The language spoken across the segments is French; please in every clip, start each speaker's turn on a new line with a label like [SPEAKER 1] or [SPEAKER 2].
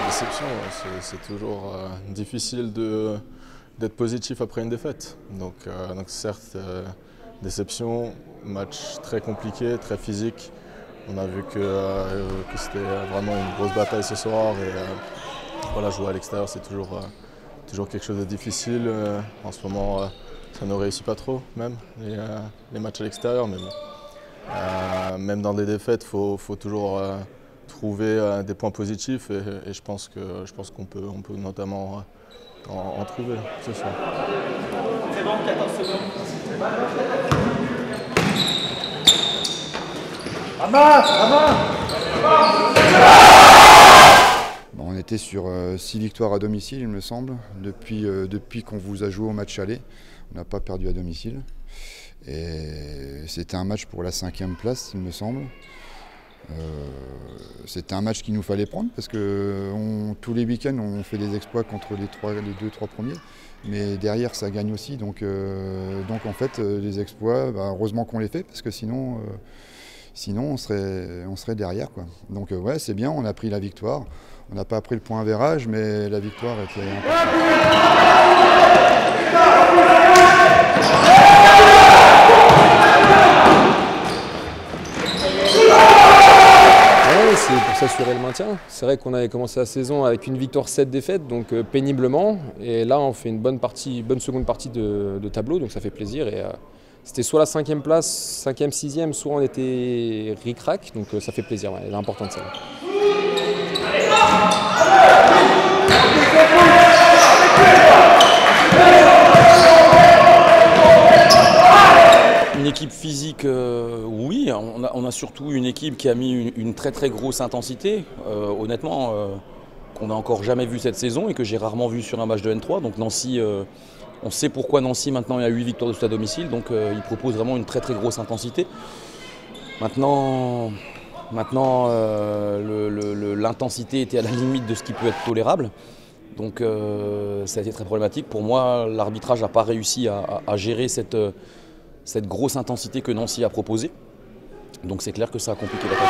[SPEAKER 1] Déception, c'est toujours difficile d'être positif après une défaite. Donc certes, déception, match très compliqué, très physique. On a vu que c'était vraiment une grosse bataille ce soir. Et voilà, jouer à l'extérieur, c'est toujours quelque chose de difficile. En ce moment, ça ne réussit pas trop, même, les matchs à l'extérieur. Mais bon, même dans des défaites, il faut toujours trouver des points positifs. Et je pense qu'on peut notamment en trouver ce soir.
[SPEAKER 2] C'est bon, 14 secondes.
[SPEAKER 3] On était sur 6 victoires à domicile, il me semble, depuis qu'on vous a joué au match aller. On n'a pas perdu à domicile. Et c'était un match pour la 5e place, il me semble. C'était un match qu'il nous fallait prendre parce que tous les week-ends on fait des exploits contre les 2-3 premiers. Mais derrière ça gagne aussi. Donc en fait les exploits, heureusement qu'on les fait parce que sinon on serait derrière, quoi. Donc ouais, c'est bien, on a pris la victoire. On n'a pas pris le point avérage, mais la victoire était importante.
[SPEAKER 4] C'est pour s'assurer le maintien. C'est vrai qu'on avait commencé la saison avec une victoire, 7 défaites, donc péniblement. Et là, on fait une bonne seconde partie de tableau, donc ça fait plaisir. Et c'était soit la 5e place, 5e, 6e, soit on était ric-rac, donc ça fait plaisir. Ouais, elle est importante celle-là.
[SPEAKER 5] Une équipe physique, oui. On a surtout une équipe qui a mis une très très grosse intensité, honnêtement, qu'on n'a encore jamais vu cette saison et que j'ai rarement vu sur un match de N3. Donc Nancy, on sait pourquoi Nancy maintenant il y a 8 victoires de suite à domicile, donc il propose vraiment une très très grosse intensité. Maintenant l'intensité était à la limite de ce qui peut être tolérable. Donc ça a été très problématique. Pour moi, l'arbitrage n'a pas réussi à gérer cette grosse intensité que Nancy a proposée. Donc c'est clair que ça a compliqué la tâche.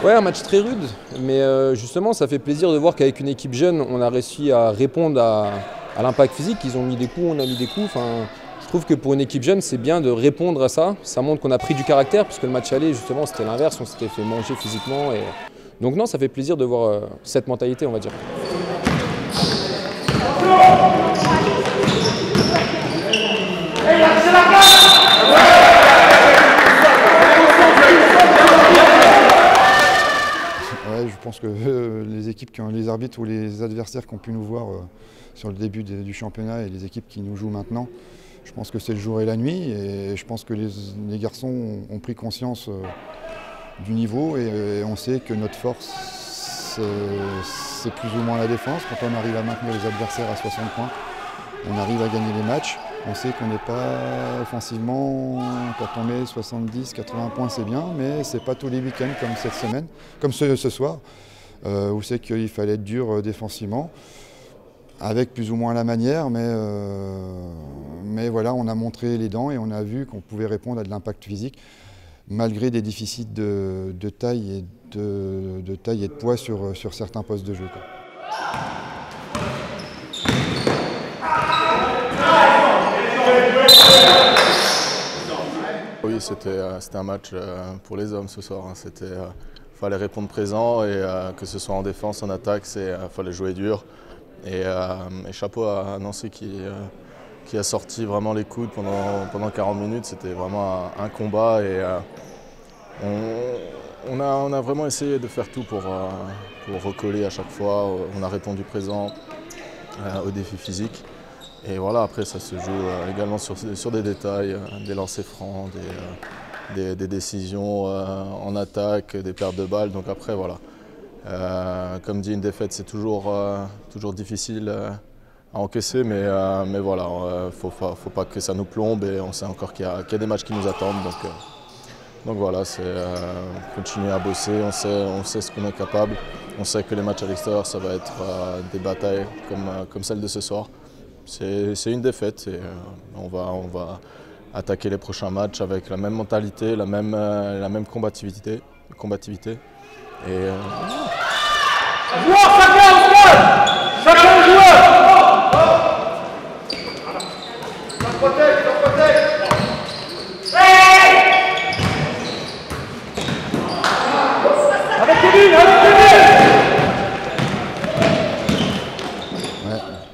[SPEAKER 4] Ouais, un match très rude, mais justement ça fait plaisir de voir qu'avec une équipe jeune, on a réussi à répondre à l'impact physique. Ils ont mis des coups, on a mis des coups. Enfin, je trouve que pour une équipe jeune, c'est bien de répondre à ça. Ça montre qu'on a pris du caractère, puisque le match aller, justement, c'était l'inverse. On s'était fait manger physiquement. Et... Donc non, ça fait plaisir de voir cette mentalité, on va dire.
[SPEAKER 3] Ouais, je pense que les équipes, les arbitres ou les adversaires qui ont pu nous voir sur le début du championnat et les équipes qui nous jouent maintenant, je pense que c'est le jour et la nuit. Et je pense que les garçons ont pris conscience du niveau et on sait que notre force, c'est plus ou moins la défense. Quand on arrive à maintenir les adversaires à 60 points, on arrive à gagner les matchs. On sait qu'on n'est pas offensivement, quand on met 70, 80 points, c'est bien, mais ce n'est pas tous les week-ends comme cette semaine, comme ce soir, où c'est qu'il fallait être dur défensivement, avec plus ou moins la manière, mais voilà, on a montré les dents et on a vu qu'on pouvait répondre à de l'impact physique, malgré des déficits de taille et de poids sur certains postes de jeu, quoi.
[SPEAKER 1] Oui, c'était un match pour les hommes ce soir. Il fallait répondre présent et que ce soit en défense, en attaque, il fallait jouer dur. Et chapeau à Nancy qui a sorti vraiment les coudes pendant 40 minutes. C'était vraiment un combat et on a vraiment essayé de faire tout pour recoller à chaque fois. On a répondu présent aux défis physiques. Et voilà, après ça se joue également sur des détails, des lancers francs, des décisions en attaque, des pertes de balles. Donc après voilà, comme dit, une défaite c'est toujours difficile encaisser, mais voilà, faut pas que ça nous plombe et on sait encore qu'il y a des matchs qui nous attendent. Donc voilà, c'est continuer à bosser, on sait ce qu'on est capable, on sait que les matchs à l'extérieur, ça va être des batailles comme celle de ce soir. C'est une défaite et on va attaquer les prochains matchs avec la même mentalité, la même combativité. Et,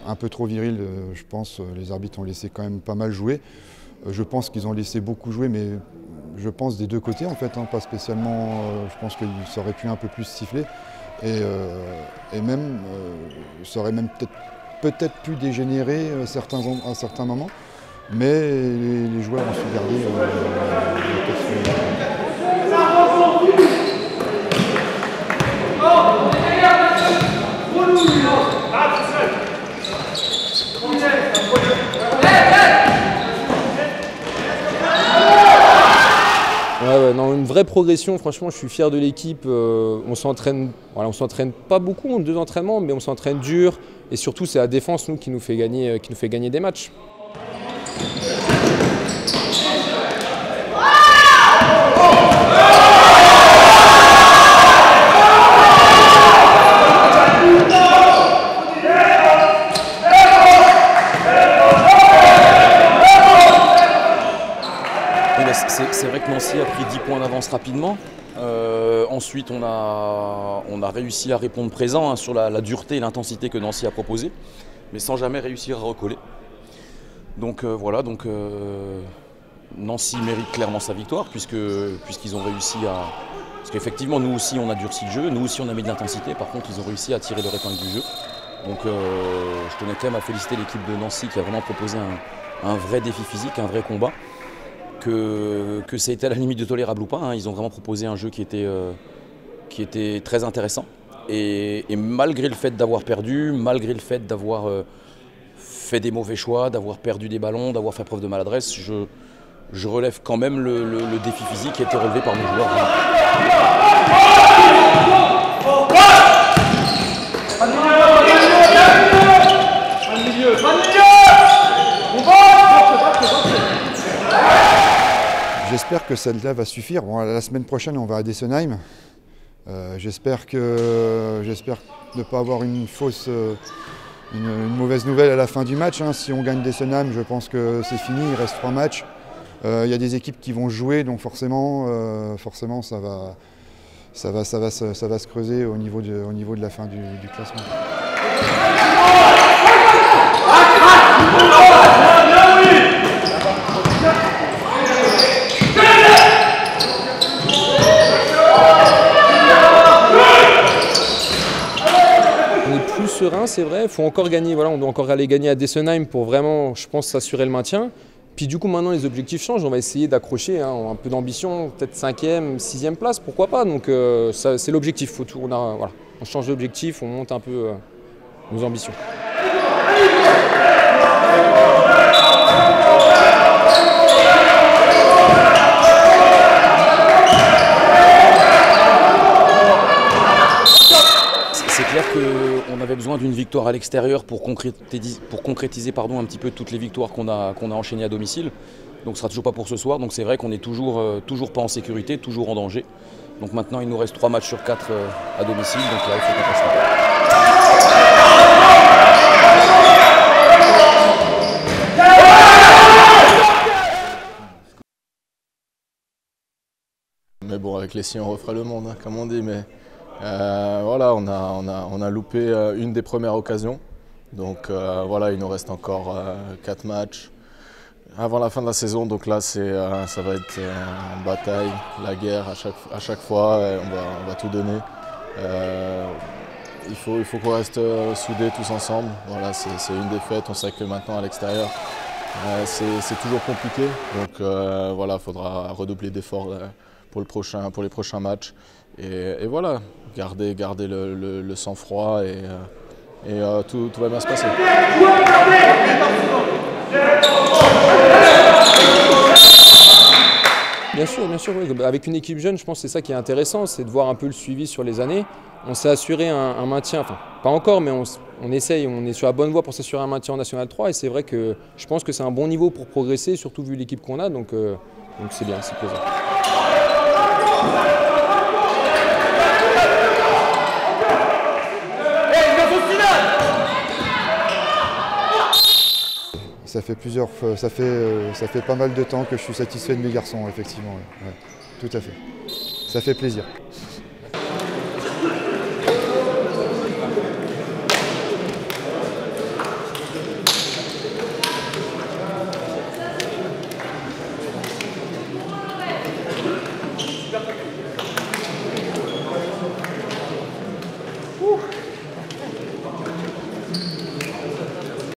[SPEAKER 3] un peu trop viril, je pense. Les arbitres ont laissé quand même pas mal jouer. Je pense qu'ils ont laissé beaucoup jouer, mais je pense des deux côtés en fait, hein, pas spécialement. Je pense que ça aurait pu un peu plus siffler et même ça aurait même peut-être pu dégénérer à certains moments, mais les joueurs ont su garder
[SPEAKER 4] non, une vraie progression, franchement je suis fier de l'équipe, on s'entraîne pas beaucoup en 2 entraînements, mais on s'entraîne dur et surtout c'est la défense qui nous fait gagner des matchs.
[SPEAKER 5] C'est vrai que Nancy a pris 10 points d'avance rapidement. Ensuite, on a réussi à répondre présent sur la dureté et l'intensité que Nancy a proposée, mais sans jamais réussir à recoller. Donc voilà, Nancy mérite clairement sa victoire puisqu'ils ont réussi à... Parce qu'effectivement, nous aussi, on a durci le jeu, nous aussi, on a mis de l'intensité. Par contre, ils ont réussi à tirer leur épingle du jeu. Donc je tenais quand même à féliciter l'équipe de Nancy qui a vraiment proposé un vrai défi physique, un vrai combat. Que ça a été à la limite de tolérable ou pas, hein. Ils ont vraiment proposé un jeu qui était très intéressant. Et malgré le fait d'avoir perdu, malgré le fait d'avoir fait des mauvais choix, d'avoir perdu des ballons, d'avoir fait preuve de maladresse, je relève quand même le défi physique qui a été relevé par nos joueurs.
[SPEAKER 3] J'espère que celle-là va suffire. Bon, la semaine prochaine, on va à Dessenheim. J'espère ne pas avoir une mauvaise nouvelle à la fin du match, hein. Si on gagne Dessenheim, je pense que c'est fini, il reste 3 matchs. Il y a des équipes qui vont jouer, donc forcément ça va se creuser au niveau de la fin du classement.
[SPEAKER 4] Serein, c'est vrai, il faut encore gagner, voilà, on doit encore aller gagner à Dessenheim pour vraiment, je pense, s'assurer le maintien. Puis du coup, maintenant, les objectifs changent, on va essayer d'accrocher, hein, un peu d'ambition, peut-être 5e, 6e place, pourquoi pas. Donc c'est l'objectif, on change d'objectif, on monte un peu nos ambitions.
[SPEAKER 5] C'est clair qu'on avait besoin d'une victoire à l'extérieur pour concrétiser un petit peu toutes les victoires qu'on a enchaînées à domicile. Donc ce sera toujours pas pour ce soir. Donc c'est vrai qu'on est toujours pas en sécurité, toujours en danger. Donc maintenant il nous reste 3 matchs sur 4 à domicile. Donc là il faut qu'on passe.
[SPEAKER 1] Mais bon, avec les siens on refera le monde, hein, comme on dit. Mais voilà, on a loupé une des premières occasions. Donc voilà, il nous reste encore 4 matchs avant la fin de la saison. Donc là, ça va être une bataille, la guerre à chaque fois. On va tout donner. Il faut qu'on reste soudés tous ensemble. Voilà, c'est une défaite. On sait que maintenant à l'extérieur, c'est toujours compliqué. Donc voilà, il faudra redoubler d'efforts pour les prochains matchs. Et voilà, garder le sang-froid et tout va bien se passer.
[SPEAKER 4] Bien sûr, oui. Avec une équipe jeune, je pense que c'est ça qui est intéressant, c'est de voir un peu le suivi sur les années. On s'est assuré un maintien, enfin pas encore, mais on essaye, on est sur la bonne voie pour s'assurer un maintien en National 3 et c'est vrai que je pense que c'est un bon niveau pour progresser, surtout vu l'équipe qu'on a, donc c'est bien, c'est plaisant.
[SPEAKER 3] Ça fait pas mal de temps que je suis satisfait de mes garçons, effectivement. Ouais. Ouais, tout à fait. Ça fait plaisir.